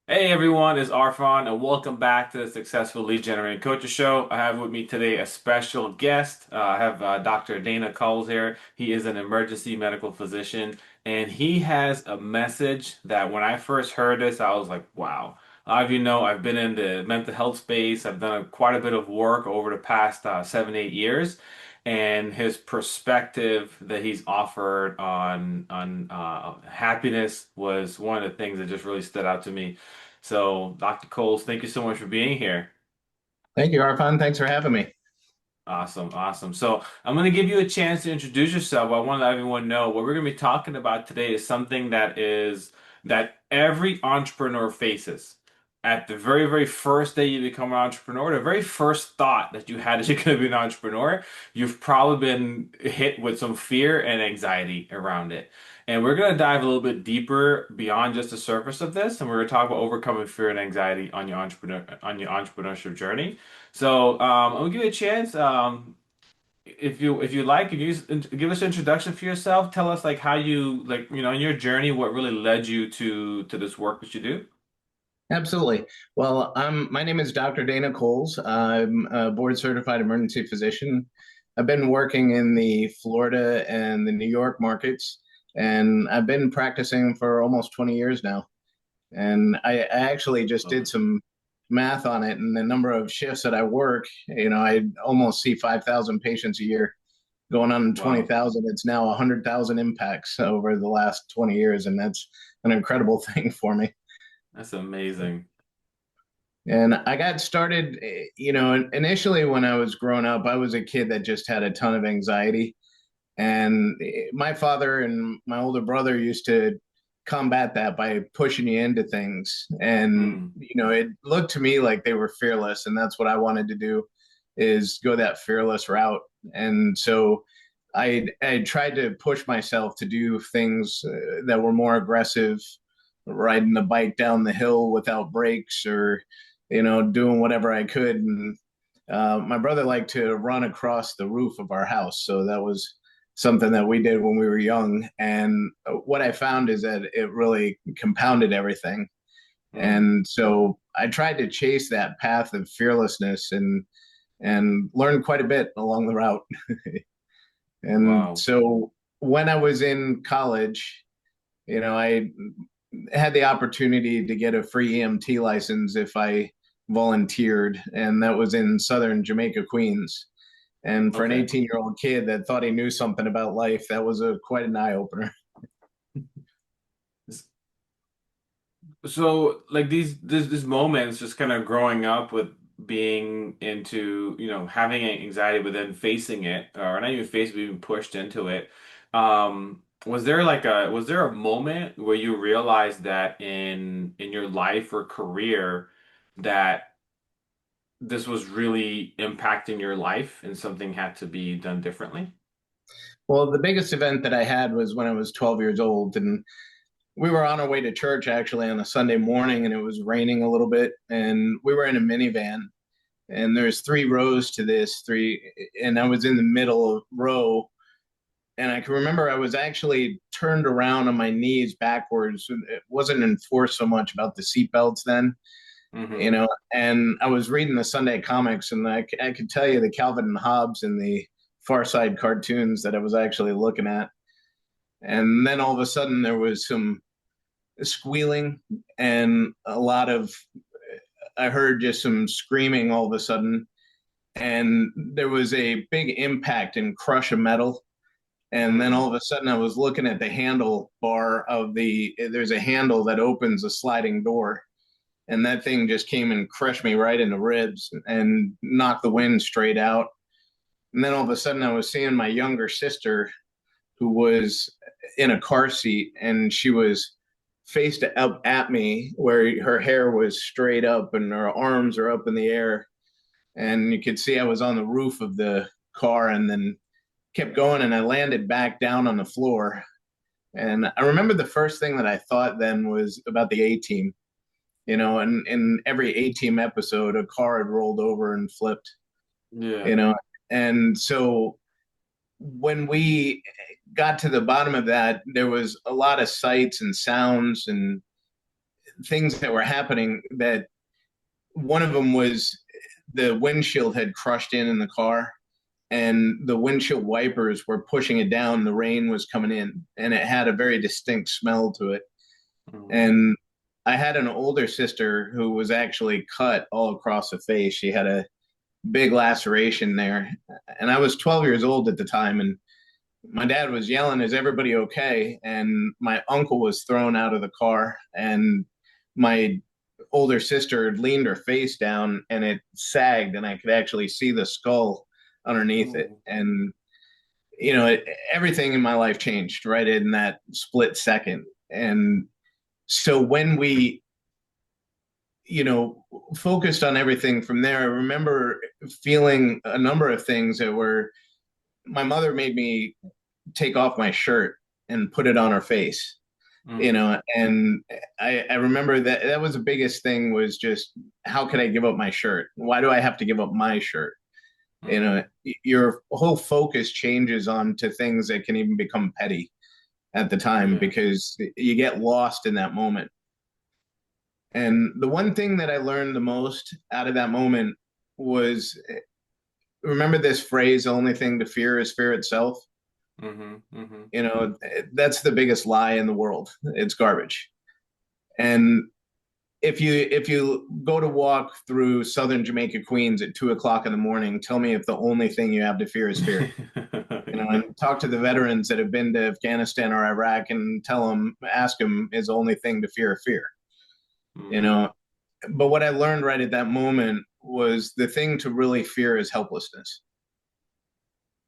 Hey everyone, it's Arfan, and welcome back to the Successful Lead Generating Coaches Show. I have with me today a special guest. I have Dr. Dana Cowles here. He is an emergency medical physician, and he has a message that when I first heard this, I was like, wow. A lot of you know I've been in the mental health space. I've done quite a bit of work over the past 7, 8 years, and his perspective that he's offered on happiness was one of the things that just really stood out to me. So, Dr. Coles, thank you so much for being here. Thank you, Arfan. Thanks for having me. Awesome, awesome. So, I'm going to give you a chance to introduce yourself. I want to let everyone know what we're going to be talking about today is something that every entrepreneur faces. At the very, very first day you become an entrepreneur, the very first thought that you had that you're going to be an entrepreneur, you've probably been hit with some fear and anxiety around it. And we're going to dive a little bit deeper beyond just the surface of this, and we're going to talk about overcoming fear and anxiety on your entrepreneurship journey. So I'm gonna give you a chance. If you like, if you give us an introduction for yourself, tell us like how you like in your journey, what really led you to this work that you do. Absolutely. Well, my name is Dr. Dana Cowles. I'm a board certified emergency physician. I've been working in the Florida and the New York markets, and I've been practicing for almost 20 years now. And I actually just Love did it. some math on it, and the number of shifts that I work, I almost see 5,000 patients a year. Going on Wow, 20,000, it's now 100,000 impacts over the last 20 years, and that's an incredible thing for me. that's amazing. And I got started, initially when I was growing up, I was a kid that just had a ton of anxiety. And my father and my older brother used to combat that by pushing you into things. And, Mm, it looked to me like they were fearless. And that's what I wanted to do is go that fearless route. And so I tried to push myself to do things that were more aggressive, riding the bike down the hill without brakes or, doing whatever I could. And my brother liked to run across the roof of our house. So that was something that we did when we were young. And what I found is that it really compounded everything. mm, And so I tried to chase that path of fearlessness and learned quite a bit along the route. And wow. so when I was in college, I had the opportunity to get a free EMT license if I volunteered, and that was in southern Jamaica, Queens. And for an Okay. 18-year-old kid that thought he knew something about life, that was a quite an eye opener. So like these moments just kind of growing up with being into, having anxiety but then facing it, or not even facing, but even pushed into it. Was there a moment where you realized that in your life or career that this was really impacting your life and something had to be done differently? Well, the biggest event that I had was when I was 12 years old, and we were on our way to church actually on a Sunday morning, and it was raining a little bit, and we were in a minivan, and there's three rows to this three, and I was in the middle of row, and I can remember I was actually turned around on my knees backwards. It wasn't enforced so much about the seatbelts then, you Mm-hmm. know, and I was reading the Sunday comics, and I could tell you the Calvin and Hobbes and the Far Side cartoons that I was actually looking at. And then all of a sudden there was some squealing and a lot of, I heard just some screaming all of a sudden. And there was a big impact and crush of metal. And then all Mm, of a sudden I was looking at the handle bar of there's a handle that opens a sliding door. And that thing just came and crushed me right in the ribs and knocked the wind straight out. And then all of a sudden I was seeing my younger sister who was in a car seat, and she was faced up at me where her hair was straight up and her arms are up in the air, and you could see I was on the roof of the car, and then kept going, and I landed back down on the floor. And I remember the first thing that I thought then was about the A team. And in every A team episode, a car had rolled over and flipped, you yeah. know. And so when we got to the bottom of that, there was a lot of sights and sounds, and things that were happening. That one of them was the windshield had crushed in the car, and the windshield wipers were pushing it down. The rain was coming in, and it had a very distinct smell to it. Mm, And I had an older sister who was actually cut all across the face. She had a big laceration there. And I was 12 years old at the time. And my dad was yelling, "Is everybody okay?" And my uncle was thrown out of the car. And my older sister had leaned her face down and it sagged. And I could actually see the skull underneath it. mm, And, you know, everything in my life changed right in that split second. And so when we, you know, focused on everything from there, I remember feeling a number of things that were, my mother made me take off my shirt and put it on her face, you mm, know, and I remember that that was the biggest thing, was just, how could I give up my shirt? Why do I have to give up my shirt? You mm. know, your whole focus changes on to things that can even become petty at the time, Yeah. because you get lost in that moment. And the one thing that I learned the most out of that moment was, remember this phrase, the only thing to fear is fear itself. Mm-hmm. Mm-hmm. You know, that's the biggest lie in the world. It's garbage. And if you go to walk through southern Jamaica, Queens at 2 o'clock in the morning, tell me if the only thing you have to fear is fear. You know, Yeah. and talk to the veterans that have been to Afghanistan or Iraq and tell them, ask them, is the only thing to fear fear. You Mm, know, but what I learned right at that moment was the thing to really fear is helplessness.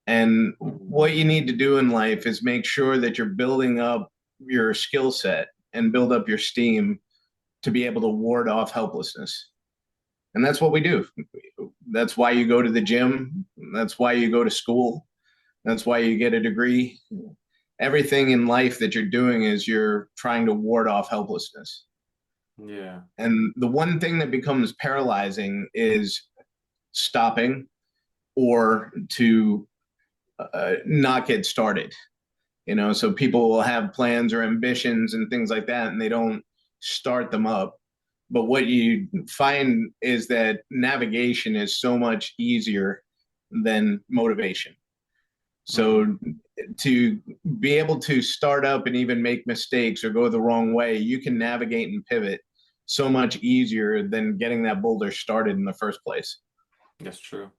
And mm, what you need to do in life is make sure that you're building up your skill set and build up your steam to be able to ward off helplessness. And that's what we do. That's why you go to the gym. That's why you go to school. That's why you get a degree. Everything in life that you're doing is you're trying to ward off helplessness. yeah. And the one thing that becomes paralyzing is stopping, or to not get started. You know, so people will have plans or ambitions and things like that, and they don't start them up. But what you find is that navigation is so much easier than motivation. Mm, So to be able to start up and even make mistakes or go the wrong way, you can navigate and pivot so much easier than getting that boulder started in the first place. that's true.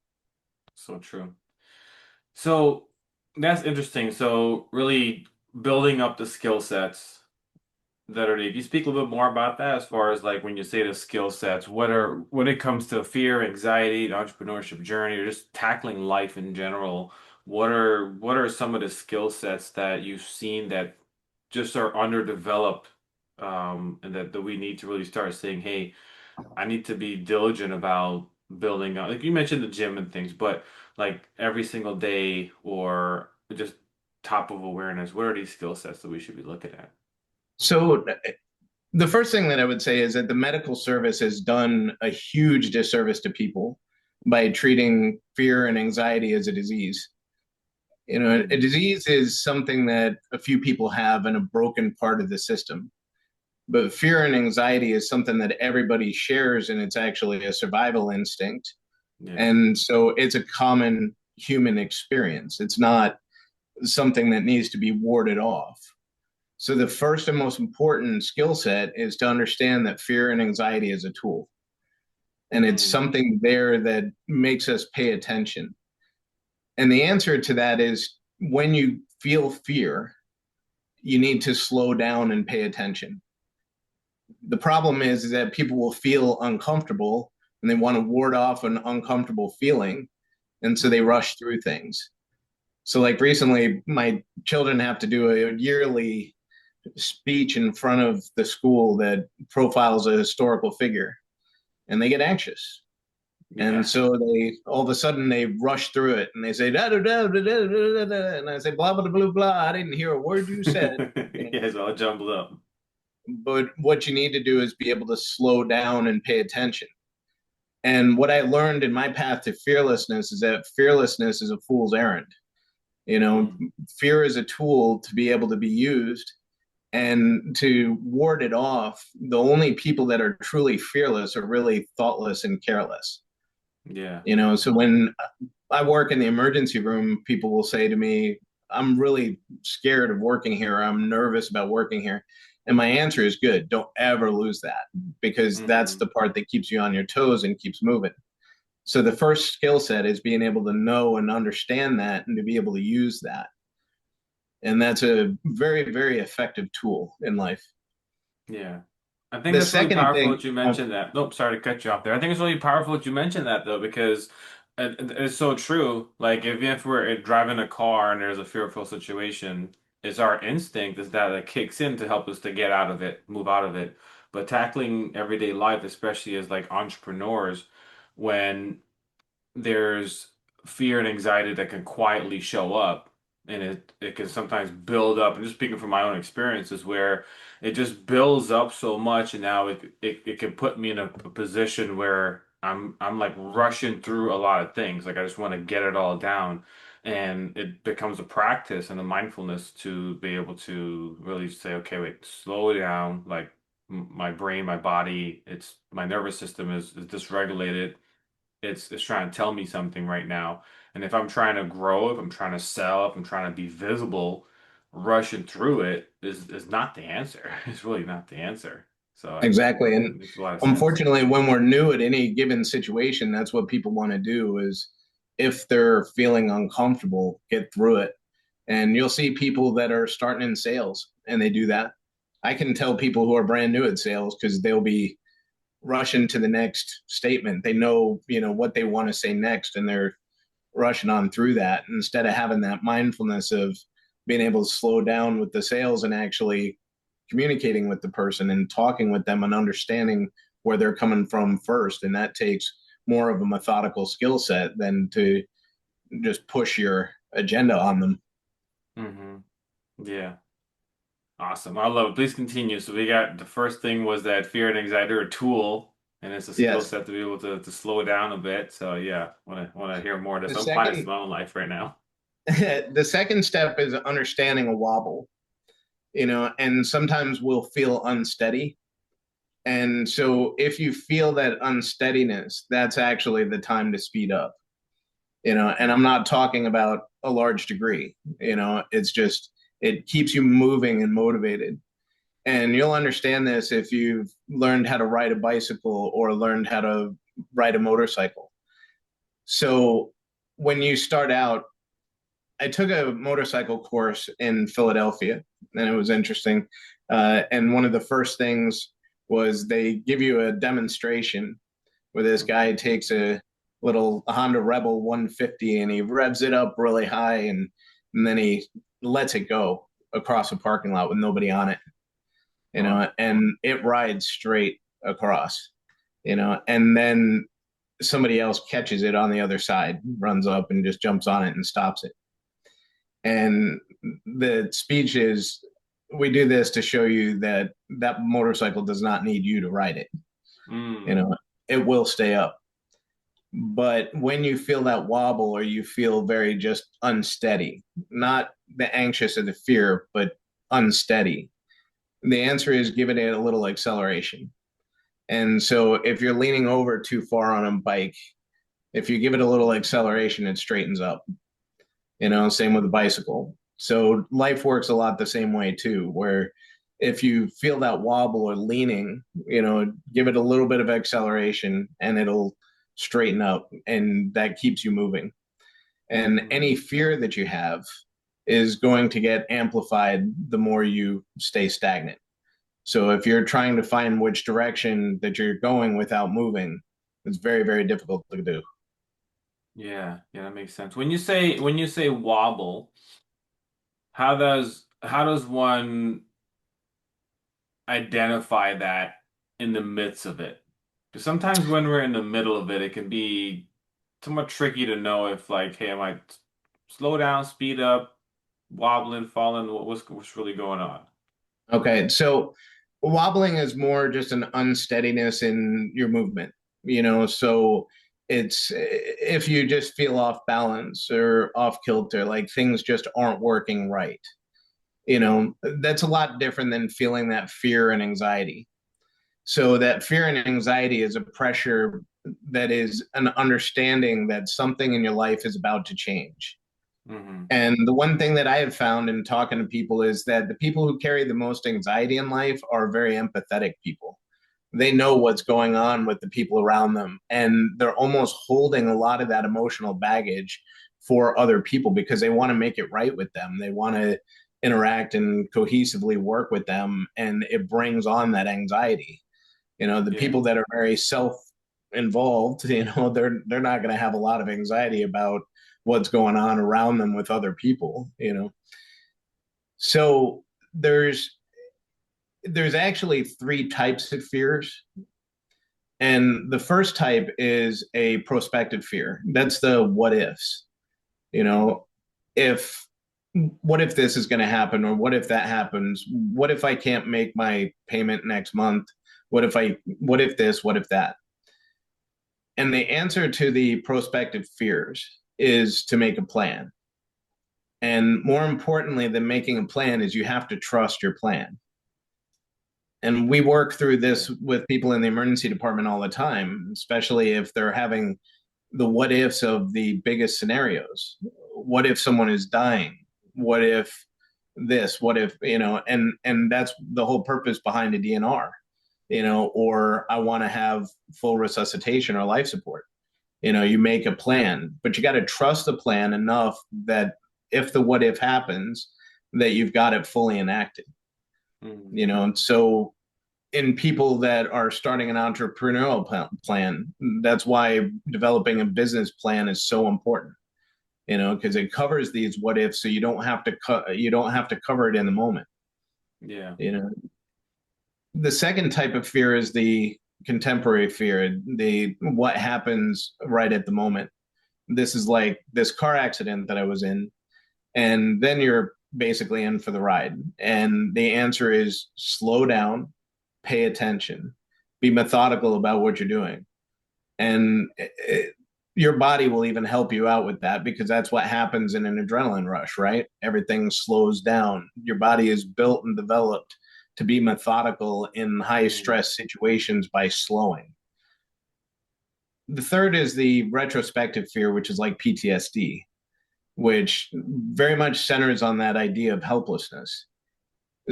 So true. So that's interesting. So really building up the skill sets that are needed. You speak a little bit more about that as far as like when you say the skill sets, what are when it comes to fear, anxiety, the entrepreneurship journey, or just tackling life in general, what are some of the skill sets that you've seen that just are underdeveloped and that we need to really start saying, hey, I need to be diligent about building up. Like you mentioned the gym and things, but like every single day or just top of awareness, what are these skill sets that we should be looking at? So the first thing that I would say is that the medical service has done a huge disservice to people by treating fear and anxiety as a disease. You know, a Mm, disease is something that a few people have in a broken part of the system. But fear and anxiety is something that everybody shares, and it's actually a survival instinct. yeah. And so it's a common human experience. It's not something that needs to be warded off. So the first and most important skill set is to understand that fear and anxiety is a tool. And it's Mm, something there that makes us pay attention. And the answer to that is, when you feel fear, you need to slow down and pay attention. The problem is that people will feel uncomfortable and they want to ward off an uncomfortable feeling. And so they mm, rush through things. So, like recently, my children have to do a yearly speech in front of the school that profiles a historical figure, and they get anxious. And yeah. so they all of a sudden they rush through it and they say da da da da da da da, and I say blah blah blah blah. I didn't hear a word you said. You know, Yeah, it's all jumbled up. but what you need to do is be able to slow down and pay attention. And what I learned in my path to fearlessness is that fearlessness is a fool's errand. You know, Mm, fear is a tool to be able to be used, And to ward it off, the only people that are truly fearless are really thoughtless and careless. Yeah. So when I work in the emergency room, people will say to me, I'm really scared of working here. I'm nervous about working here. And my answer is good. Don't ever lose that, because that's Hmm. the part that keeps you on your toes and keeps moving. So the first skill set is being able to know and understand that and to be able to use that. And that's a very, very effective tool in life. Yeah. I think The that's really second powerful thing, that you mentioned that. Nope, sorry to cut you off there. I think it's really powerful that you mentioned that though, because it's so true. Like if we're driving a car and there's a fearful situation, it's our instinct is that it kicks in to help us to get out of it, move out of it. But tackling everyday life, especially as like entrepreneurs, when there's fear and anxiety that can quietly show up and it can sometimes build up, and just speaking from my own experiences where it just builds up so much and now it can put me in a position where I'm like rushing through a lot of things, like I just want to get it all down, and it becomes a practice and a mindfulness to be able to really say, okay, wait, slow down, like my brain, my body, it's my nervous system is dysregulated. It's trying to tell me something right now. And if I'm trying to grow, if I'm trying to sell, if I'm trying to be visible, rushing through it is not the answer. It's really not the answer. So exactly. it And makes a lot of sense. unfortunately, when we're new at any given situation, that's what people want to do is, if they're feeling uncomfortable, get through it. And you'll see people that are starting in sales and they do that. I can tell people who are brand new at sales because they'll be rushing to the next statement. They know, what they want to say next, and they're rushing on through that instead of having that mindfulness of being able to slow down with the sales and actually communicating with the person and talking with them and understanding where they're coming from first. And that takes more of a methodical skill set than to just push your agenda on them. Hmm. Yeah. Awesome. I love it. Please continue. So we got the first thing was that fear and anxiety are a tool, and it's a skill Yes. set to be able to slow down a bit. So yeah, want to hear more of this. The I'm applying this to second my own life right now. the second step is understanding a wobble, and sometimes we'll feel unsteady. And so if you feel that unsteadiness, that's actually the time to speed up. And I'm not talking about a large degree. It's just, it keeps you moving and motivated. And you'll understand this if you've learned how to ride a bicycle or learned how to ride a motorcycle. So when you start out, I took a motorcycle course in Philadelphia, and it was interesting. And one of the first things was they give you a demonstration where this guy Hmm. takes a little Honda Rebel 150 and he revs it up really high, and then he lets it go across a parking lot with nobody on it, Wow. and it rides straight across, and then somebody else catches it on the other side, runs up and just jumps on it and stops it. And the speech is, we do this to show you that that motorcycle does not need you to ride it. You Mm. know, it will stay up. But when you feel that wobble or you feel very just unsteady, not the anxious or the fear, but unsteady, the answer is giving it a little acceleration. And so if you're leaning over too far on a bike, if you give it a little acceleration, it straightens up. Same with a bicycle. So life works a lot the same way too, where if you feel that wobble or leaning, give it a little bit of acceleration and it'll straighten up, and that keeps you moving. And any Mm. fear that you have is going to get amplified the more you stay stagnant. So if you're trying to find which direction that you're going without moving, it's very, very difficult to do. Yeah, yeah, that makes sense. When you say wobble, how does one identify that in the midst of it? Because sometimes when we're in the middle of it, it can be somewhat tricky to know if like, hey, am I slow down, speed up, wobbling, falling? What's really going on? Okay, so wobbling is more just an unsteadiness in your movement, so it's if you just feel off balance or off kilter, like things just aren't working right, That's a lot different than feeling that fear and anxiety. So that fear and anxiety is a pressure that is an understanding that something in your life is about to change. Hmm. And the one thing that I have found in talking to people is that the people who carry the most anxiety in life are very empathetic people. They know what's going on with the people around them, and they're almost holding a lot of that emotional baggage for other people because they want to make it right with them. They want to interact and cohesively work with them, and it brings on that anxiety. The Yeah. people that are very self involved, they're not going to have a lot of anxiety about what's going on around them with other people. So there's actually three types of fears. And the first type is a prospective fear. That's the what ifs. You know, if what if this is going to happen, or what if that happens? What if I can't make my payment next month? What if this, what if that? And the answer to the prospective fears is to make a plan. And more importantly than making a plan is you have to trust your plan. And we work through Yeah. this with people in the emergency department all the time, especially if they're having the what ifs of the biggest scenarios. What if someone is dying? What if this? What if, and that's the whole purpose behind a DNR, or I want to have full resuscitation or life support. You make a plan, but you got to trust the plan enough that if the what if happens, that you've got it fully enacted. Hmm. And so in people that are starting an entrepreneurial plan, that's why developing a business plan is so important. Because it covers these what ifs, so you don't have to cover it in the moment. Yeah. You know, the second type of fear is the contemporary fear, the what happens right at the moment. This is like this car accident that I was in, and then you're basically in for the ride. And the answer is slow down, pay attention, be methodical about what you're doing. And your body will even help you out with that because that's what happens in an adrenaline rush, right? Everything slows down. Your body is built and developed to be methodical in high Hmm. stress situations by slowing. The third is the retrospective fear, which is like PTSD, which very much centers on that idea of helplessness.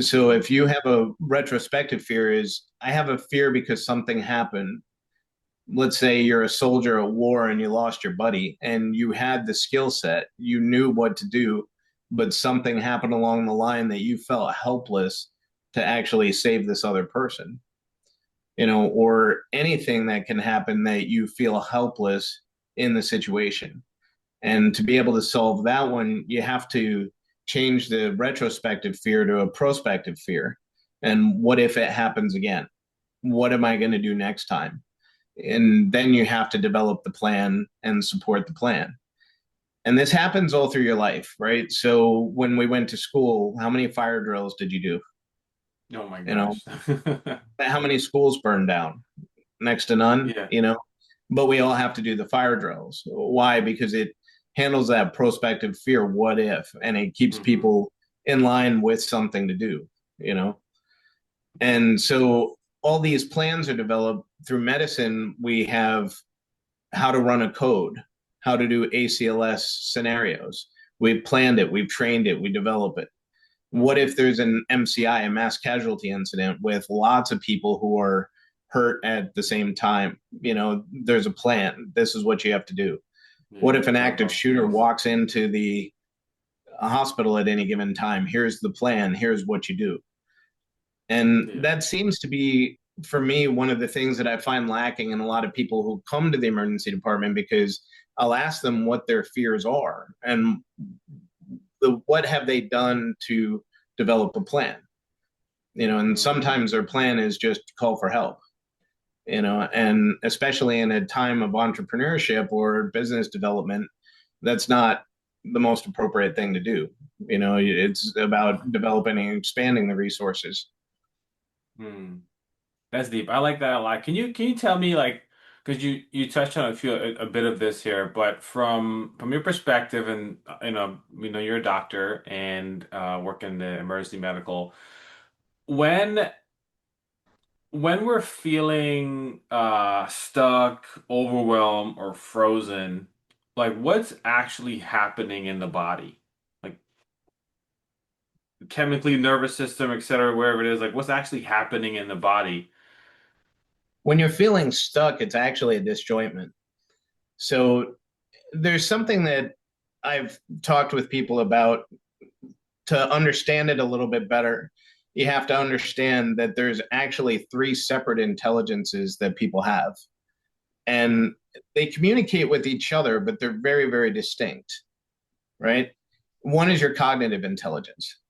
So Hmm. if you have a retrospective fear, is I have a fear because something happened. Let's say you're a soldier at war and you lost your buddy and you had the skill set, you knew what to do, but something happened along the line that you felt helpless to actually save this other person, or anything that can happen that you feel helpless in the situation. And to be able to solve that one, you have to change the retrospective fear to a prospective fear. And what if it happens again? What am I going to do next time? And then you have to develop the plan and support the plan. And this happens all through your life, right? So when we went to school, how many fire drills did you do? Oh my You know, gosh. how many schools burned down? Next to Yeah. none. But we all have to do the fire drills. Why? Because it handles that prospective fear, what if, and it keeps Hmm. people in line with something to do. And so all these plans are developed through medicine. We have how to run a code, how to do ACLS scenarios. We've planned it, we've trained it, we develop it. What Hmm. if there's an MCI, a mass casualty incident, with lots of people who are hurt at the same time? There's a plan. This is what you have to do. What Yeah. if an Jump active off shooter skills. walks into the hospital at any given time? Here's the plan. Here's what you do. And Yeah. that seems to be, for me, one of the things that I find lacking in a lot of people who come to the emergency department, because I'll ask them what their fears are and what have they done to develop a plan. And Hmm. sometimes their plan is just call for help. And especially in a time of entrepreneurship or business development, that's not the most appropriate thing to do. It's about developing and expanding the resources. Hmm. That's deep. I like that a lot. Can you tell me like because you touched on a bit of this here, but from your perspective, and you're a doctor and work in the emergency medical. When we're feeling stuck, overwhelmed, or frozen, like what's actually happening in the body? Like chemically, nervous system, etc., wherever it is, like what's actually happening in the body? When you're feeling stuck, it's actually a disjointment. So there's something that I've talked with people about. To understand it a little bit better, you have to understand that there's actually three separate intelligences that people have. And they communicate with each other, but they're very, very distinct, right? One is your cognitive intelligence.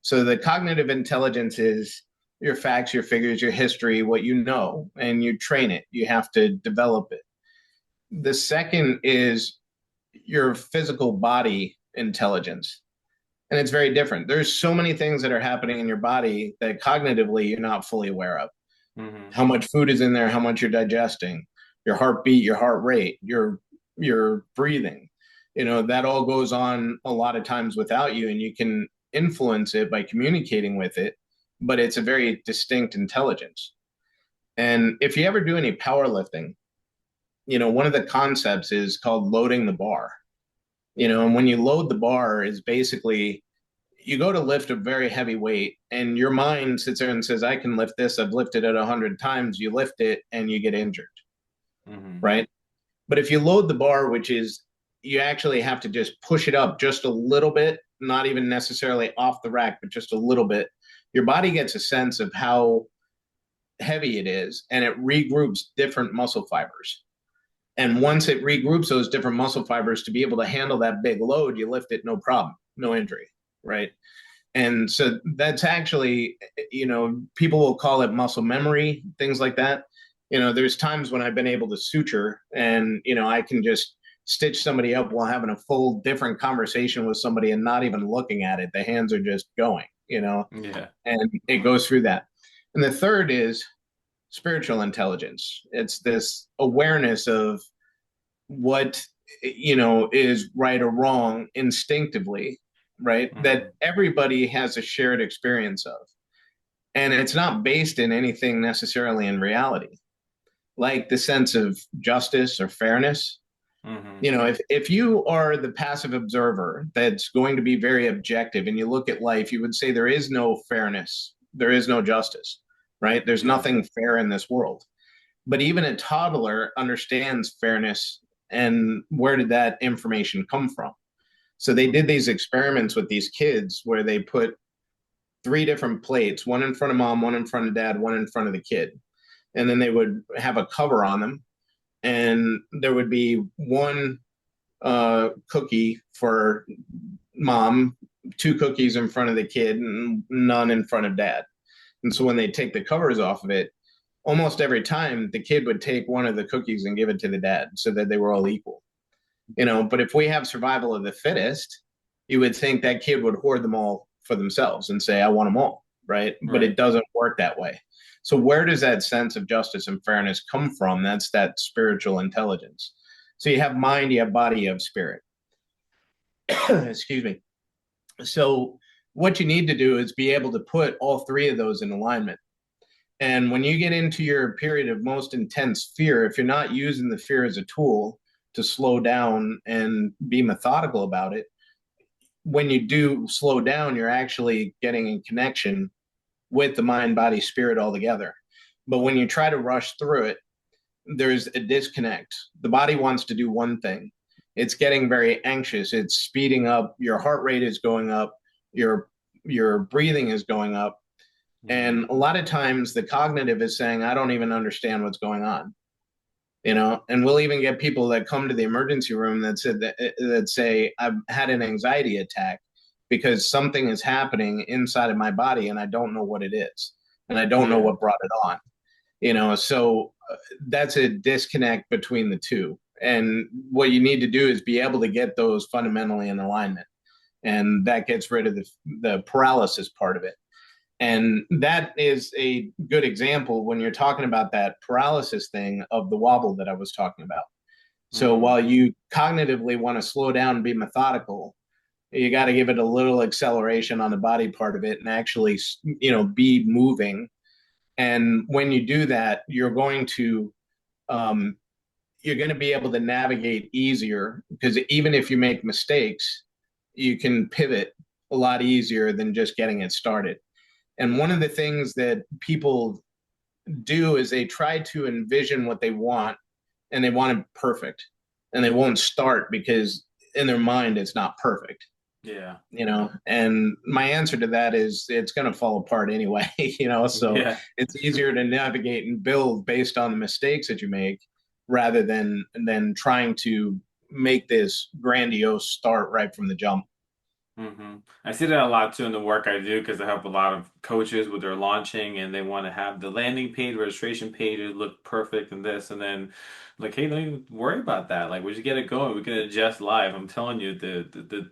So the cognitive intelligence is your facts, your figures, your history, what you know, and you train it. You have to develop it. The second is your physical body intelligence. And it's very different. There's so many things that are happening in your body that cognitively you're not fully aware of. Hmm. How much food is in there, how much you're digesting, your heartbeat, your heart rate, your breathing. That all goes on a lot of times without you, and you can influence it by communicating with it, but it's a very distinct intelligence. And if you ever do any powerlifting, one of the concepts is called loading the bar. And when you load the bar is basically you go to lift a very heavy weight and your mind sits there and says, I can lift this. I've lifted it 100 times. You lift it and you get injured, Hmm. right? But if you load the bar, which is you actually have to just push it up just a little bit, not even necessarily off the rack, but just a little bit, your body gets a sense of how heavy it is and it regroups different muscle fibers. And once it regroups those different muscle fibers to be able to handle that big load, you lift it no problem, no injury, right? And so that's actually, people will call it muscle memory, things like that. There's times when I've been able to suture and, I can just stitch somebody up while having a full different conversation with somebody and not even looking at it. The hands are just going, Yeah. and it goes through that. And the third is spiritual intelligence. It's this awareness of what is right or wrong instinctively, right, that Hmm. everybody has a shared experience of, and it's not based in anything necessarily in reality, like the sense of justice or fairness. Hmm. If you are the passive observer that's going to be very objective and you look at life, you would say there is no fairness, there is no justice, right? There's Yeah. nothing fair in this world. But even a toddler understands fairness, and where did that information come from? So they did Hmm. these experiments with these kids where they put three different plates, one in front of mom, one in front of dad, one in front of the kid. And then they would have a cover on them. And there would be one cookie for mom, two cookies in front of the kid, and none in front of dad. And so when they take the covers off of it, almost every time the kid would take one of the cookies and give it to the dad so that they were all equal. But if we have survival of the fittest, you would think that kid would hoard them all for themselves and say, I want them all, right? But Right. it doesn't work that way. So where does that sense of justice and fairness come from? That's that spiritual intelligence. So you have mind, you have body, you have spirit. Excuse me. So what you need to do is be able to put all three of those in alignment. And when you get into your period of most intense fear, if you're not using the fear as a tool to slow down and be methodical about it, when you do slow down, you're actually getting in connection with the mind, body, spirit all together. But when you try to rush through it, there's a disconnect. The body wants to do one thing. It's getting very anxious. It's speeding up. Your heart rate is going up. Your your breathing is going up. Hmm. And a lot of times the cognitive is saying, I don't even understand what's going on. And we'll even get people that come to the emergency room that say, I've had an anxiety attack because something is happening inside of my body and I don't know what it is. And I don't know Yeah. what brought it on. So that's a disconnect between the two. And what you need to do is be able to get those fundamentally in alignment. And that gets rid of the paralysis part of it. And that is a good example when you're talking about that paralysis thing of the wobble that I was talking about. So Mm-hmm. while you cognitively want to slow down and be methodical, you got to give it a little acceleration on the body part of it and actually, be moving. And when you do that, um, you're going to be able to navigate easier because even if you make mistakes, you can pivot a lot easier than just getting it started. And one of the things that people do is they try to envision what they want and they want it perfect. And they won't start because in their mind it's not perfect, Yeah. and my answer to that is it's going to fall apart anyway. So Yeah. it's easier to navigate and build based on the mistakes that you make rather than trying to make this grandiose start right from the jump. I see that a lot too in the work I do because I help a lot of coaches with their launching and they want to have the landing page, registration pages look perfect and this and then like, hey, don't even worry about that. Like, we just get it going. We can adjust live. I'm telling you, the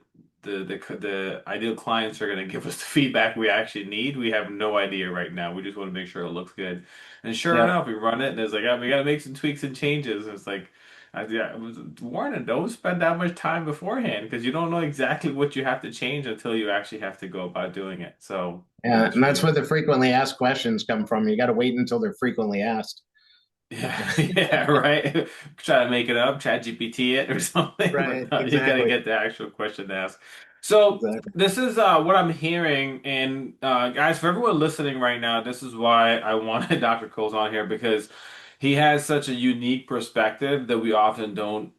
ideal clients are going to give us the feedback we actually need. We have no idea right now. We just want to make sure it looks good. And sure Yeah. enough, we run it and it's like, oh, we got to make some tweaks and changes. And it's like, yeah, Warren, don't spend that much time beforehand because you don't know exactly what you have to change until you actually have to go about doing it. So Yeah, make and sure that's you, where the frequently asked questions come from. You got to wait until they're frequently asked. yeah, yeah, right. Try to make it up, chat GPT it or something, but Right, no, you got to exactly. get the actual question to ask. So Exactly. this is what I'm hearing, and guys, for everyone listening right now, this is why I wanted Dr. Coles on here because he has such a unique perspective that we often don't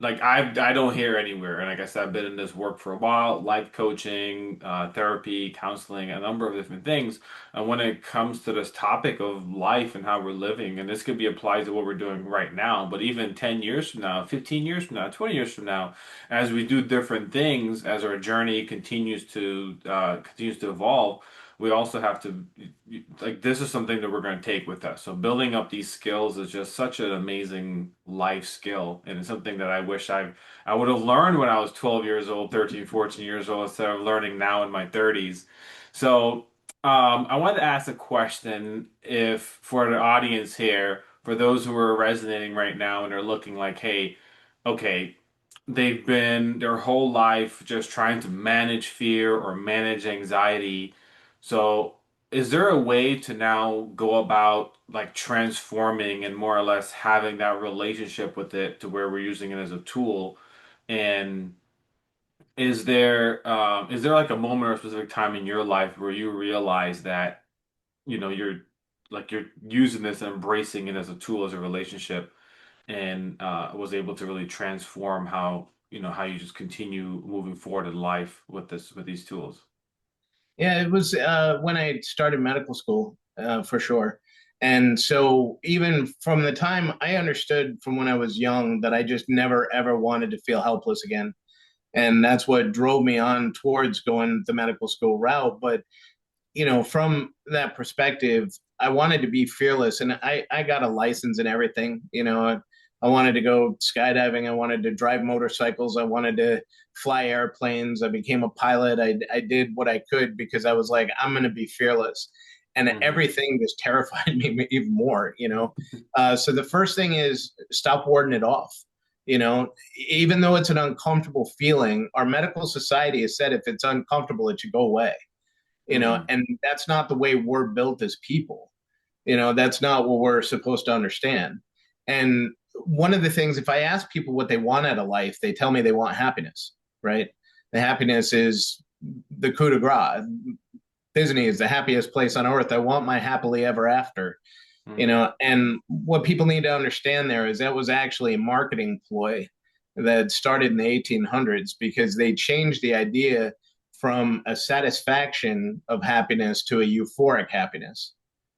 like I don't hear anywhere. And like I said, I've been in this work for a while, life coaching, therapy, counseling, a number of different things. And when it comes to this topic of life and how we're living, and this could be applied to what we're doing right now, but even 10 years from now, 15 years from now, 20 years from now, as we do different things, as our journey continues to evolve, we also have to like this is something that we're going to take with us. So building up these skills is just such an amazing life skill and it's something that I would have learned when I was 12 years old, 13, 14 years old instead of learning now in my 30s. So I wanted to ask a question if for the audience here, for those who are resonating right now and are looking like, hey, okay, they've been their whole life just trying to manage fear or manage anxiety. So is there a way to now go about like transforming and more or less having that relationship with it to where we're using it as a tool? And is there like a moment or a specific time in your life where you realize that, you're you're using this and embracing it as a tool, as a relationship, and was able to really transform how you just continue moving forward in life with these tools? Yeah, it was when I started medical school, for sure. And so, even from the time I understood from when I was young that I just never ever wanted to feel helpless again. And that's what drove me on towards going the medical school route. But from that perspective, I wanted to be fearless, and I got a license and everything. I wanted to go skydiving. I wanted to drive motorcycles. I wanted to fly airplanes. I became a pilot. I did what I could because I was like, I'm going to be fearless, and Hmm. everything just terrified me even more. So the first thing is stop warding it off. You know, Even though it's an uncomfortable feeling, our medical society has said if it's uncomfortable, it should go away, Hmm. and that's not the way we're built as people. That's not what we're supposed to understand. And one of the things, if I ask people what they want out of life, they tell me they want happiness, right? The happiness is the coup de grace. Disney is the happiest place on earth. I want my happily ever after. Hmm. And what people need to understand there is that was actually a marketing ploy that started in the 1800s because they changed the idea from a satisfaction of happiness to a euphoric happiness.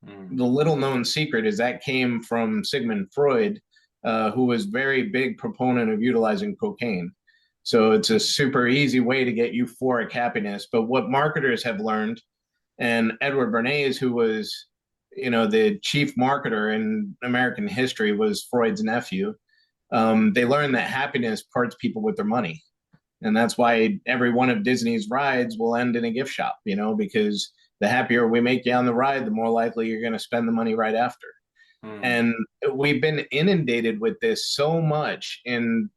Hmm. The little known secret is that came from Sigmund Freud, who was very big proponent of utilizing cocaine. So it's a super easy way to get euphoric happiness. But what marketers have learned, and Edward Bernays, who was, the chief marketer in American history, was Freud's nephew. They learned that happiness parts people with their money, and that's why every one of Disney's rides will end in a gift shop. Because The happier we make you on the ride, the more likely you're going to spend the money right after. Mm, And we've been inundated with this so much in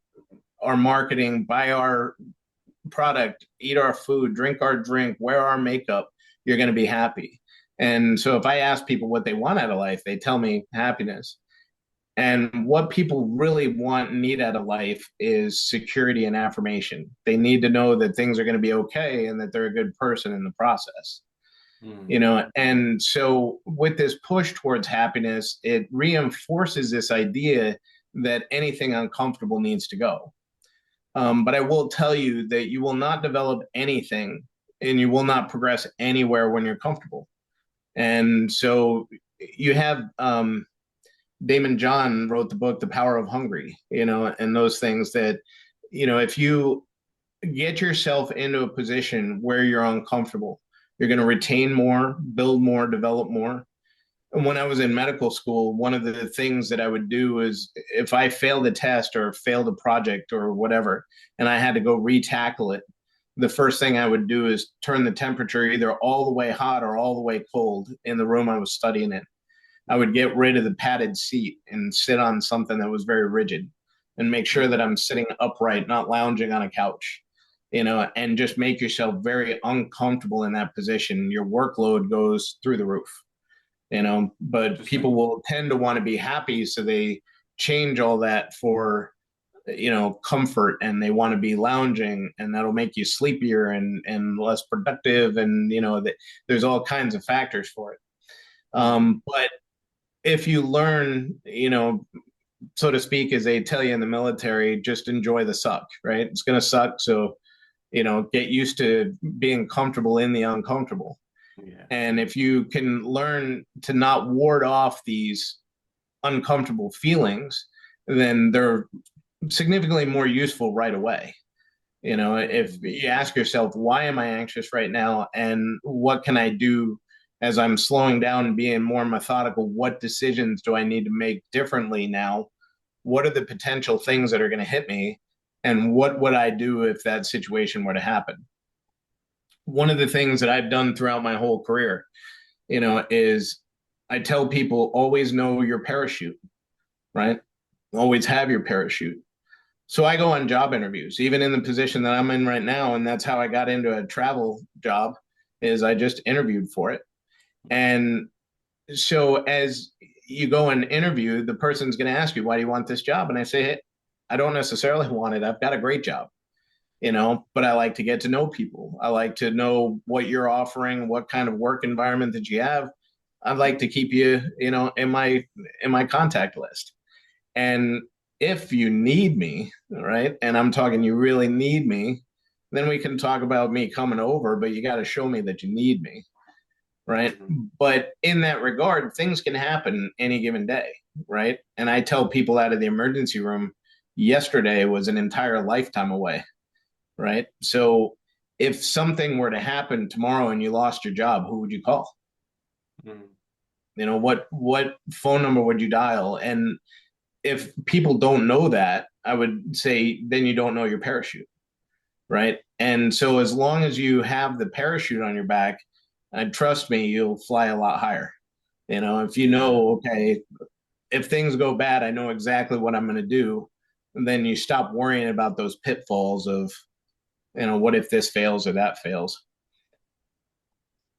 our marketing, buy our product, eat our food, drink our drink, wear our makeup, you're going to be happy. And so if I ask people what they want out of life, they tell me happiness. And what people really want and need out of life is security and affirmation. They need to know that things are going to be okay and that they're a good person in the process. mm, And so with this push towards happiness, it reinforces this idea that anything uncomfortable needs to go. But I will tell you that you will not develop anything and you will not progress anywhere when you're comfortable. And so you have Damon John wrote the book The Power of Hungry, and those things that, if you get yourself into a position where you're uncomfortable, you're going to retain more, build more, develop more. And when I was in medical school, one of the things that I would do is if I failed a test or failed a project or whatever, and I had to go retackle it, the first thing I would do is turn the temperature either all the way hot or all the way cold in the room I was studying in. I would get rid of the padded seat and sit on something that was very rigid and make sure that mm, I'm sitting upright, not lounging on a couch, and just make yourself very uncomfortable in that position. Your workload goes through the roof, but people interesting. will tend to want to be happy. So they change all that for, comfort, and they want to be lounging, and that'll make you sleepier and less productive. And, that there's all kinds of factors for it. Mm, But if you learn, so to speak, as they tell you in the military, just enjoy the suck, right? It's going to suck. So, get used to being comfortable in the uncomfortable. yeah. And if you can learn to not ward off these uncomfortable feelings, then they're significantly more useful right away. If you ask yourself, why am I anxious right now? And what can I do as I'm slowing down and being more methodical? What decisions do I need to make differently now? What are the potential things that are going to hit me? And what would I do if that situation were to happen? One of the things that I've done throughout my whole career, is I tell people always know your parachute, right? Always have your parachute. So I go on job interviews, even in the position that I'm in right now, and that's how I got into a travel job. Is I just interviewed for it, and so as you go and interview, the person's going to ask you, "Why do you want this job?" And I say, "Hey, I don't necessarily want it. I've got a great job, but I like to get to know people. I like to know what you're offering, what kind of work environment that you have. I'd like to keep you, in my contact list." And if you need me, right, and I'm talking you really need me, then we can talk about me coming over, but you got to show me that you need me, right? Mm, But in that regard, things can happen any given day, right? And I tell people out of the emergency room, yesterday was an entire lifetime away, right? So if something were to happen tomorrow and you lost your job, who would you call? mm, What phone number would you dial? And if people don't know that, I would say then you don't know your parachute, right? And so as long as you have the parachute on your back, trust me, you'll fly a lot higher. If you yeah. know, okay, if things go bad, I know exactly what I'm going to do. And then you stop worrying about those pitfalls of, what if this fails or that fails.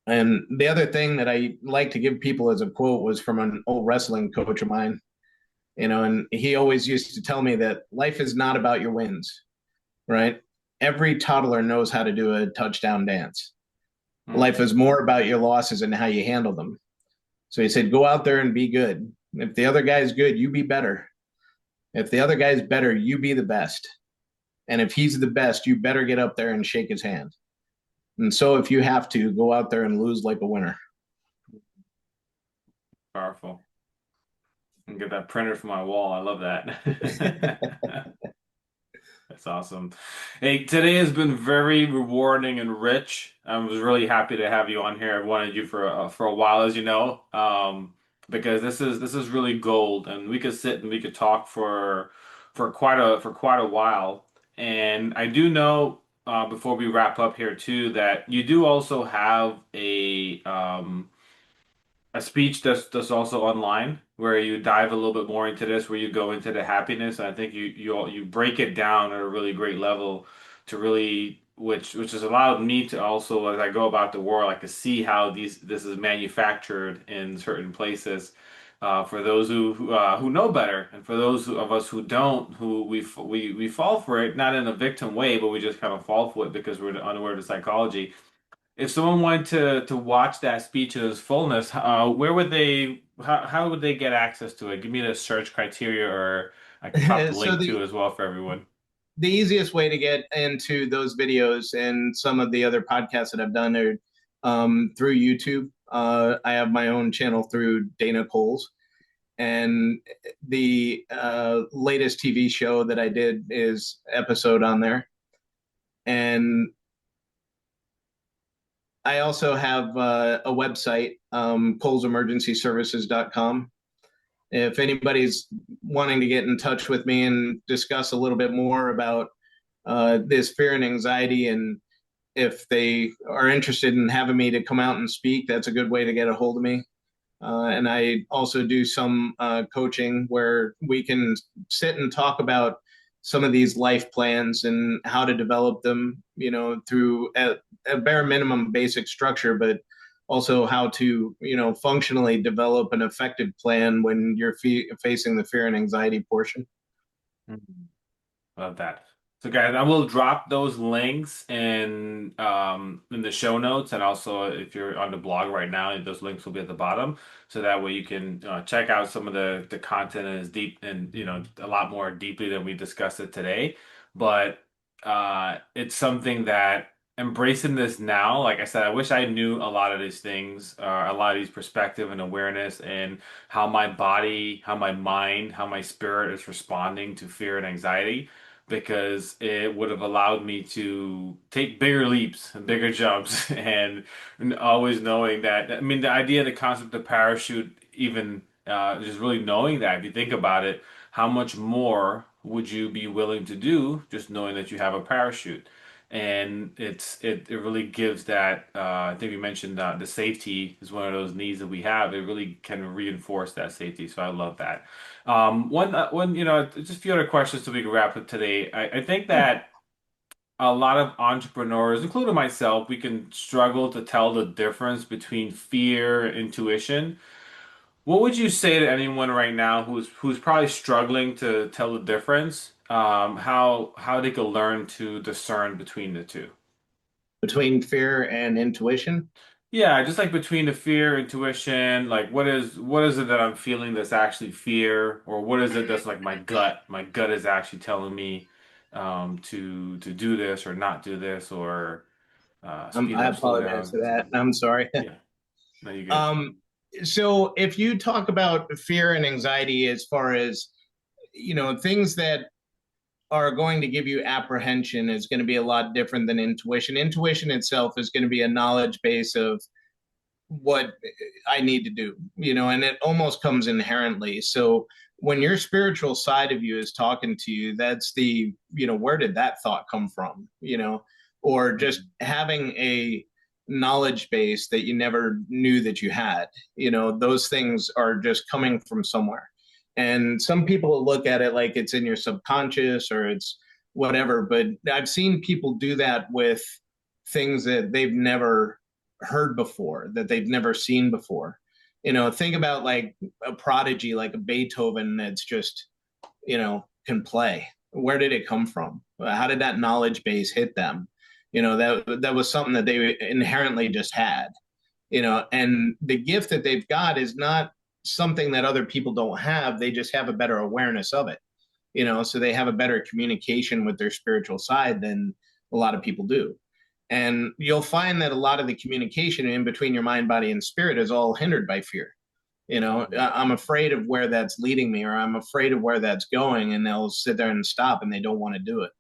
And the other thing that I like to give people as a quote was from an old wrestling coach of mine, and he always used to tell me that life is not about your wins, right? Every toddler knows how to do a touchdown dance. Mm, Life is more about your losses and how you handle them. So he said, go out there and be good. If the other guy's good, you be better. If the other guy's better, you be the best. And if he's the best, you better get up there and shake his hand. And so if you have to, go out there and lose like a winner. powerful. And get that printed for my wall. I love that. That's awesome. Hey, today has been very rewarding and rich. I was really happy to have you on here. I've wanted you for a while, as you know, because this is really gold, and we could sit and we could talk for quite a while. And I do know. before we wrap up here too, that you do also have a speech that's also online where you dive a little bit more into this, where you go into the happiness. And I think you break it down at a really great level to really which has allowed me to also, as I go about the world, like to see how this is manufactured in certain places. For those who know better, and for those of us who don't, who we fall for it, not in a victim way, but we just kind of fall for it because we're unaware of the psychology. If someone wanted to watch that speech in its fullness, where would how would they get access to it? Give me the search criteria, or I can drop the So link too as well for everyone. the easiest way to get into those videos and some of the other podcasts that I've done are through YouTube. I have my own channel through Dana Coles, and the latest TV show that I did is episode on there. And I also have a website, colesemergencyservices.com. If anybody's wanting to get in touch with me and discuss a little bit more about this fear and anxiety, and if they are interested in having me to come out and speak, that's a good way to get a hold of me. And I also do some coaching where we can sit and talk about some of these life plans and how to develop them, through a bare minimum basic structure, but also how to, functionally develop an effective plan when you're facing the fear and anxiety portion. Mhm. Love that. So guys, I will drop those links in the show notes, and also if you're on the blog right now, those links will be at the bottom, so that way you can check out some of the content is deep and a lot more deeply than we discussed it today. But it's something that embracing this now, like I said, I wish I knew a lot of these things, a lot of these perspective and awareness, and how my body, how my mind, how my spirit is responding to fear and anxiety, because it would have allowed me to take bigger leaps and bigger jumps and always knowing that, I mean, the idea, the concept of parachute, even just really knowing that, if you think about it, how much more would you be willing to do just knowing that you have a parachute? And it really gives that, I think we mentioned the safety is one of those needs that we have. It really can reinforce that safety. So I love that. Just a few other questions so we can wrap up today. I think Yeah. that a lot of entrepreneurs, including myself, we can struggle to tell the difference between fear and intuition. What would you say to anyone right now who's probably struggling to tell the difference? How they could learn to discern between the two? Between fear and intuition. Yeah, just like between the fear, intuition, like what is it that I'm feeling that's actually fear, or what is it that's like my gut? My gut is actually telling me to do this or not do this, or speed I up, slow apologize down. for that. I'm sorry. Yeah, no, you're good. um, so if you talk about fear and anxiety as far as, things that are going to give you apprehension is going to be a lot different than intuition. Intuition itself is going to be a knowledge base of what I need to do, and it almost comes inherently. So when your spiritual side of you is talking to you, that's the, where did that thought come from, or just Mhm. having a knowledge base that you never knew that you had, those things are just coming from somewhere. And some people look at it like it's in your subconscious or it's whatever, but I've seen people do that with things that they've never heard before, that they've never seen before. Think about like a prodigy, like a Beethoven that's just, can play. Where did it come from? How did that knowledge base hit them? That was something that they inherently just had, and the gift that they've got is not something that other people don't have. They just have a better awareness of it, so they have a better communication with their spiritual side than a lot of people do. And you'll find that a lot of the communication in between your mind, body, and spirit is all hindered by fear. I'm afraid of where that's leading me, or I'm afraid of where that's going, and they'll sit there and stop and they don't want to do it.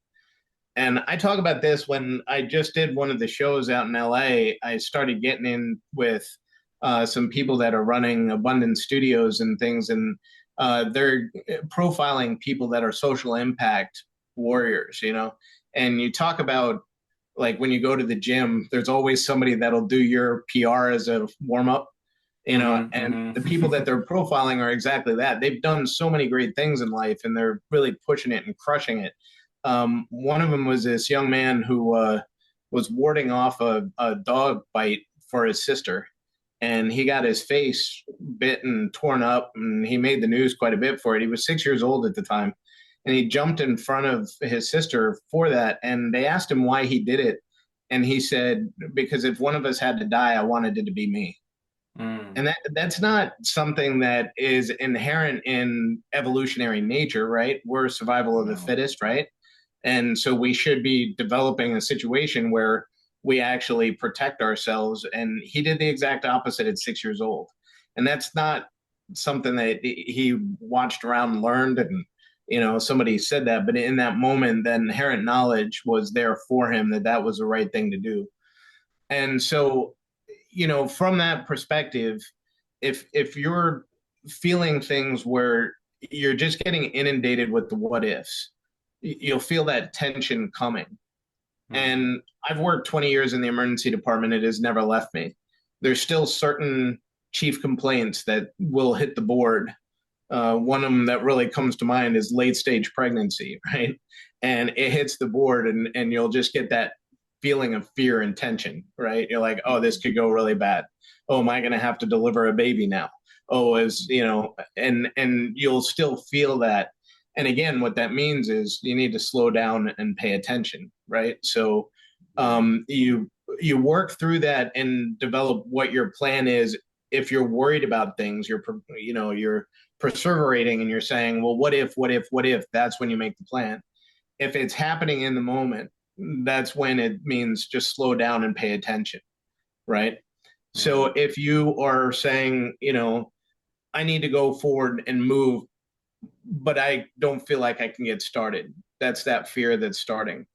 And I talk about this when I just did one of the shows out in LA. I started getting in with some people that are running abundant studios and things, and they're profiling people that are social impact warriors, and you talk about like when you go to the gym, there's always somebody that'll do your PR as a warm up, and the people that they're profiling are exactly that. They've done so many great things in life and they're really pushing it and crushing it. One of them was this young man who was warding off a dog bite for his sister, and he got his face bit and torn up, and he made the news quite a bit for it. He was 6 years old at the time, and he jumped in front of his sister for that. And they asked him why he did it, and he said, "Because if one of us had to die, I wanted it to be me." Mm, And that's not something that is inherent in evolutionary nature, right? We're survival of the no. fittest, right? And so we should be developing a situation where we actually protect ourselves. And he did the exact opposite at 6 years old. And that's not something that he watched around and learned, and somebody said that, but in that moment, the inherent knowledge was there for him that that was the right thing to do. And so, from that perspective, if you're feeling things where you're just getting inundated with the what ifs, you'll feel that tension coming. Hmm. And I've worked 20 years in the emergency department. It has never left me. There's still certain chief complaints that will hit the board. One of them that really comes to mind is late stage pregnancy, right? And it hits the board, and you'll just get that feeling of fear and tension, right? You're like, oh, this could go really bad. Oh, am I going to have to deliver a baby now? Oh, and you'll still feel that. And again, what that means is you need to slow down and pay attention, right? So Yeah. you work through that and develop what your plan is. If you're worried about things, you're perseverating and you're saying, well, what if, that's when you make the plan. If it's happening in the moment, that's when it means just slow down and pay attention, right? So Hmm. if you are saying, I need to go forward and move, but I don't feel like I can get started, that's that fear that's starting,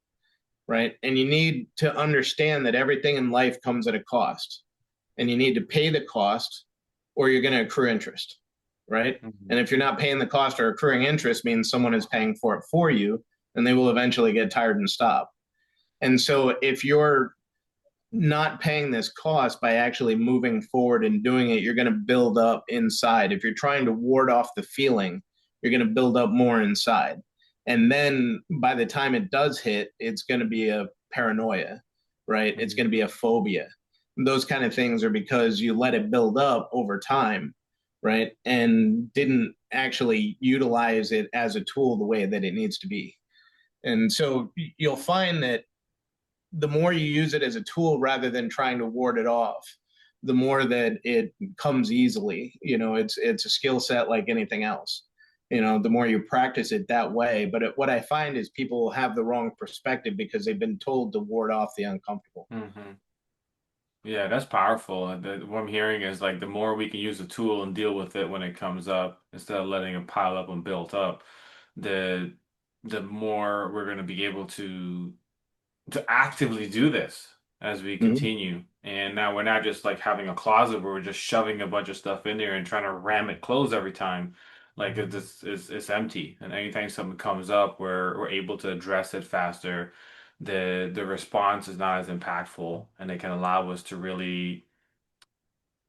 right? And you need to understand that everything in life comes at a cost, and you need to pay the cost or you're going to accrue interest, right? Hmm. And if you're not paying the cost or accruing interest, means someone is paying for it for you, and they will eventually get tired and stop. And so if you're not paying this cost by actually moving forward and doing it, you're going to build up inside. If you're trying to ward off the feeling, you're going to build up more inside. And then by the time it does hit, it's going to be a paranoia, right? It's Hmm. going to be a phobia. Those kind of things are because you let it build up over time, right? And didn't actually utilize it as a tool the way that it needs to be. And so you'll find that the more you use it as a tool rather than trying to ward it off, the more that it comes easily. It's a skill set like anything else. The more you practice it that way. But what I find is people have the wrong perspective because they've been told to ward off the uncomfortable. Hmm. Yeah, that's powerful. What I'm hearing is like the more we can use the tool and deal with it when it comes up, instead of letting it pile up and build up, the the more we're going to be able to actively do this as we Mm-hmm. continue. And now we're not just like having a closet where we're just shoving a bunch of stuff in there and trying to ram it closed every time. Like it's empty. And anytime something comes up, we're able to address it faster. The response is not as impactful, and it can allow us to really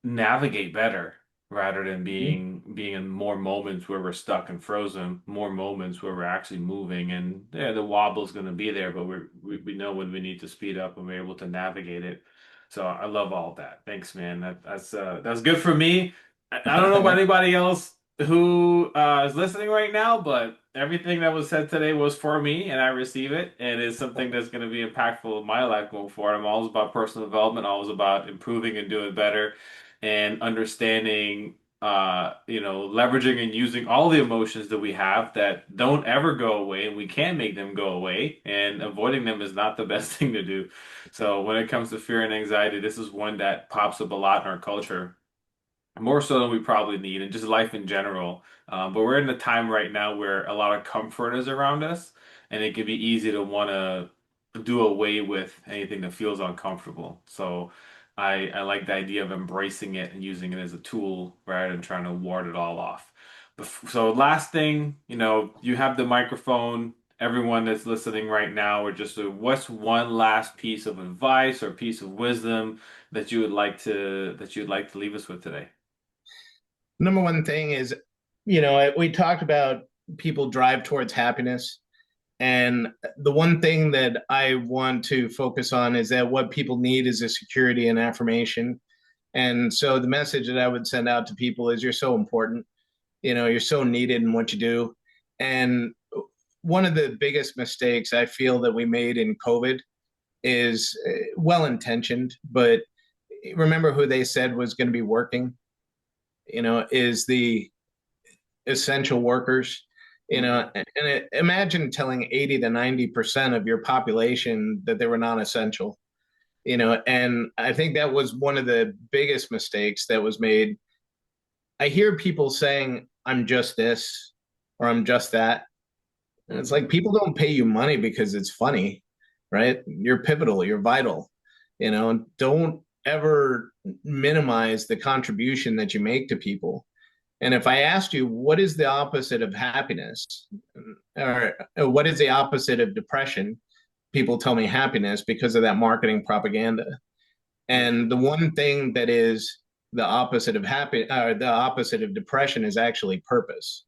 navigate better rather than being in more moments where we're stuck and frozen, more moments where we're actually moving. And yeah, the wobble's going to be there, but we know when we need to speed up and we're able to navigate it. So I love all of that. Thanks, man. That's good for me. I don't know about anybody else who is listening right now, but everything that was said today was for me, and I receive it, and it's something that's going to be impactful in my life going forward. I'm always about personal development, always about improving and doing better and understanding leveraging and using all the emotions that we have that don't ever go away and we can make them go away, and avoiding them is not the best thing to do. So when it comes to fear and anxiety, this is one that pops up a lot in our culture, more so than we probably need, and just life in general. But we're in a time right now where a lot of comfort is around us, and it can be easy to want to do away with anything that feels uncomfortable. So I like the idea of embracing it and using it as a tool rather than trying to ward it all off. So last thing, you have the microphone. everyone that's listening right now, or just what's one last piece of advice or piece of wisdom that you'd like to leave us with today? Number one thing is, we talked about people drive towards happiness. And the one thing that I want to focus on is that what people need is a security and affirmation. And so the message that I would send out to people is you're so important. You're so needed in what you do. And one of the biggest mistakes I feel that we made in COVID is well intentioned, but remember who they said was going to be working, is the essential workers. Hmm. Imagine telling 80 to 90% of your population that they were non-essential. And I think that was one of the biggest mistakes that was made. I hear people saying, I'm just this or I'm just that. And it's like Hmm. people don't pay you money because it's funny, right? You're pivotal, you're vital. Don't ever minimize the contribution that you make to people. And if I asked you, what is the opposite of happiness? Or what is the opposite of depression? People tell me happiness because of that marketing propaganda. And the Hmm. one thing that is the opposite of depression is actually purpose.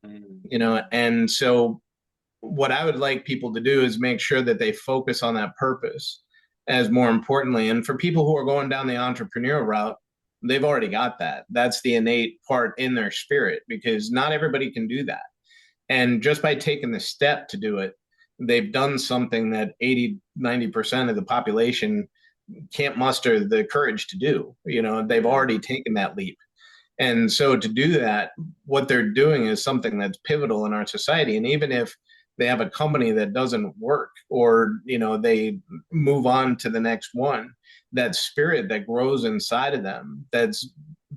Hmm. And so what I would like people to do is make sure that they focus on that purpose as more importantly. And for people who are going down the entrepreneurial route, they've already got that. That's the innate part in their spirit because not everybody can do that. And just by taking the step to do it, they've done something that 80, 90% of the population can't muster the courage to do. They've Yeah. already taken that leap. And so to do that, what they're doing is something that's pivotal in our society. And even if they have a company that doesn't work or, they move on to the next one, that spirit that grows inside of them, that's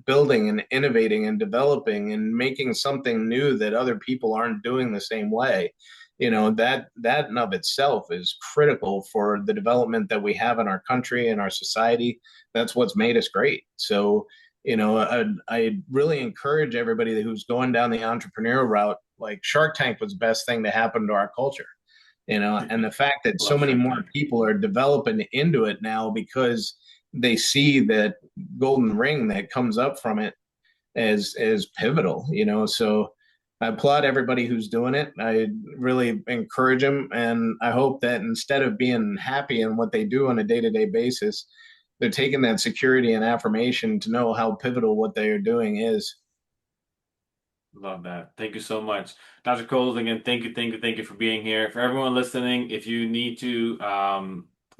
building and innovating and developing and making something new that other people aren't doing the same way, that in of itself is critical for the development that we have in our country and our society. That's what's made us great. So I really encourage everybody who's going down the entrepreneurial route. Like Shark Tank was the best thing to happen to our culture, and the fact that so Love many Shark more Tank. people are developing into it now because they see that golden ring that comes up from it as pivotal, so I applaud everybody who's doing it. I really encourage them, and I hope that instead of being happy in what they do on a day-to-day basis, they're taking that security and affirmation to know how pivotal what they are doing is. Love that. Thank you so much. Dr. Coles, again, thank you for being here. For everyone listening, if you need to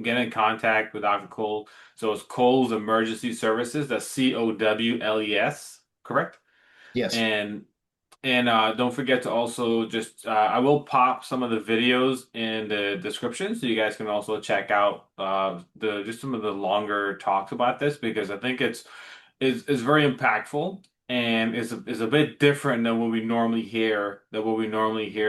get in contact with Dr. Cole, so it's Coles Emergency Services, that's Cowles, correct? Yes. And don't forget to also just I will pop some of the videos in the description so you guys can also check out the just some of the longer talks about this because I think it's very impactful and is a bit different than what we normally hear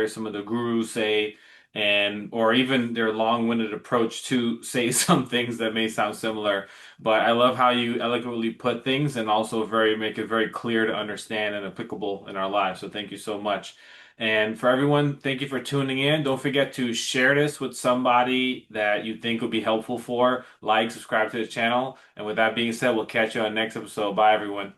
some of the gurus say and or even their long-winded approach to say some things that may sound similar. But I love how you eloquently put things and also very make it very clear to understand and applicable in our lives. So thank you so much. And for everyone, thank you for tuning in. Don't forget to share this with somebody that you think would be helpful for. Like, subscribe to the channel. And with that being said, we'll catch you on the next episode. Bye, everyone.